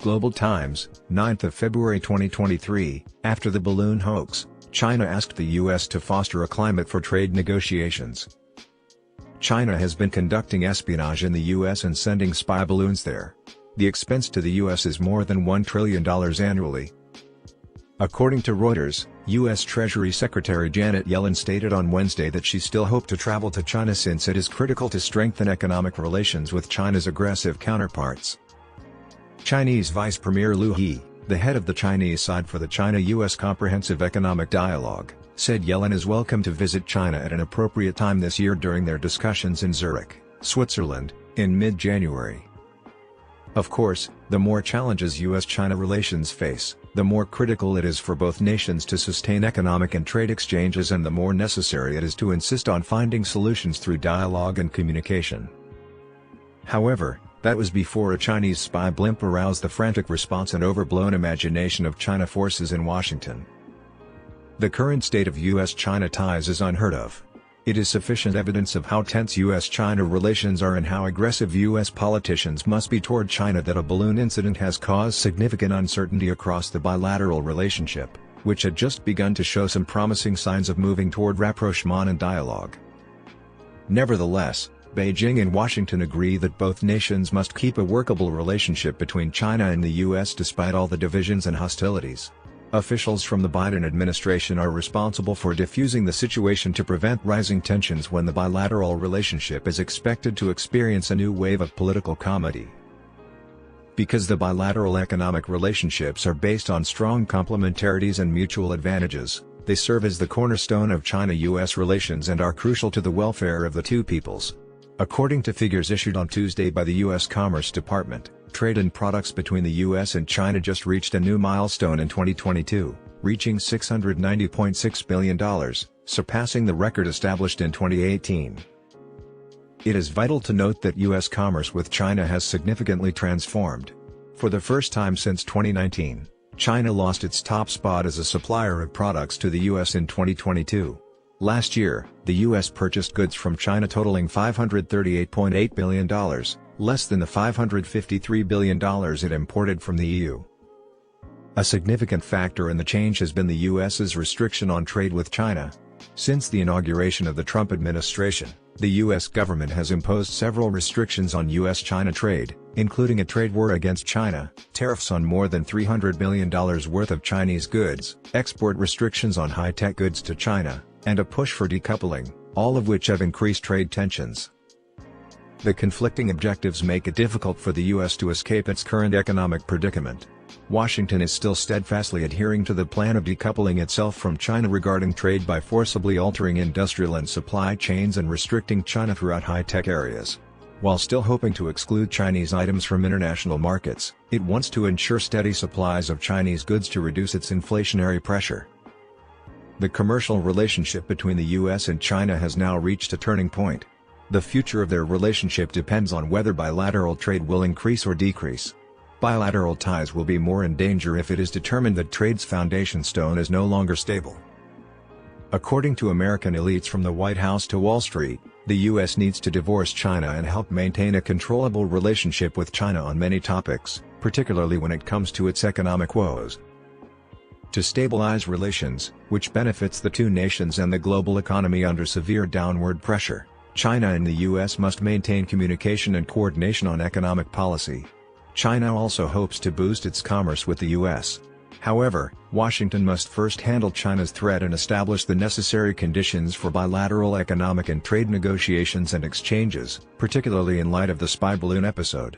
Global Times, 9th of February 2023, after the balloon hoax, China asked the U.S. to foster a climate for trade negotiations. China has been conducting espionage in the U.S. and sending spy balloons there. The expense to the U.S. is more than $1 trillion annually. According to Reuters, U.S. Treasury Secretary Janet Yellen stated on Wednesday that she still hoped to travel to China since it is critical to strengthen economic relations with China's aggressive counterparts. Chinese Vice Premier Liu He, the head of the Chinese side for the China-U.S. Comprehensive Economic Dialogue, said Yellen is welcome to visit China at an appropriate time this year during their discussions in Zurich, Switzerland, in mid-January. Of course, the more challenges U.S.-China relations face, the more critical it is for both nations to sustain economic and trade exchanges, and the more necessary it is to insist on finding solutions through dialogue and communication. However, that was before a Chinese spy blimp aroused the frantic response and overblown imagination of China forces in Washington. The current state of U.S.-China ties is unheard of. It is sufficient evidence of how tense U.S.-China relations are and how aggressive U.S. politicians must be toward China that a balloon incident has caused significant uncertainty across the bilateral relationship, which had just begun to show some promising signs of moving toward rapprochement and dialogue. Nevertheless, Beijing and Washington agree that both nations must keep a workable relationship between China and the U.S. despite all the divisions and hostilities. Officials from the Biden administration are responsible for diffusing the situation to prevent rising tensions when the bilateral relationship is expected to experience a new wave of political comedy. Because the bilateral economic relationships are based on strong complementarities and mutual advantages, they serve as the cornerstone of China-U.S. relations and are crucial to the welfare of the two peoples. According to figures issued on Tuesday by the U.S. Commerce Department, trade in products between the U.S. and China just reached a new milestone in 2022, reaching $690.6 billion, surpassing the record established in 2018. It is vital to note that U.S. commerce with China has significantly transformed. For the first time since 2019, China lost its top spot as a supplier of products to the U.S. in 2022. Last year, the U.S. purchased goods from China totaling $538.8 billion, less than the $553 billion it imported from the EU. A significant factor in the change has been the U.S.'s restriction on trade with China. Since the inauguration of the Trump administration, the U.S. government has imposed several restrictions on U.S.-China trade, including a trade war against China, tariffs on more than $300 billion worth of Chinese goods, export restrictions on high-tech goods to China, and a push for decoupling, all of which have increased trade tensions. The conflicting objectives make it difficult for the U.S. to escape its current economic predicament. Washington is still steadfastly adhering to the plan of decoupling itself from China regarding trade by forcibly altering industrial and supply chains and restricting China throughout high-tech areas. While still hoping to exclude Chinese items from international markets, it wants to ensure steady supplies of Chinese goods to reduce its inflationary pressure. The commercial relationship between the U.S. and China has now reached a turning point. The future of their relationship depends on whether bilateral trade will increase or decrease. Bilateral ties will be more in danger if it is determined that trade's foundation stone is no longer stable. According to American elites from the White House to Wall Street, the U.S. needs to divorce China and help maintain a controllable relationship with China on many topics, particularly when it comes to its economic woes. To stabilize relations, which benefits the two nations and the global economy under severe downward pressure, China and the U.S. must maintain communication and coordination on economic policy. China also hopes to boost its commerce with the U.S. However, Washington must first handle China's threat and establish the necessary conditions for bilateral economic and trade negotiations and exchanges, particularly in light of the spy balloon episode.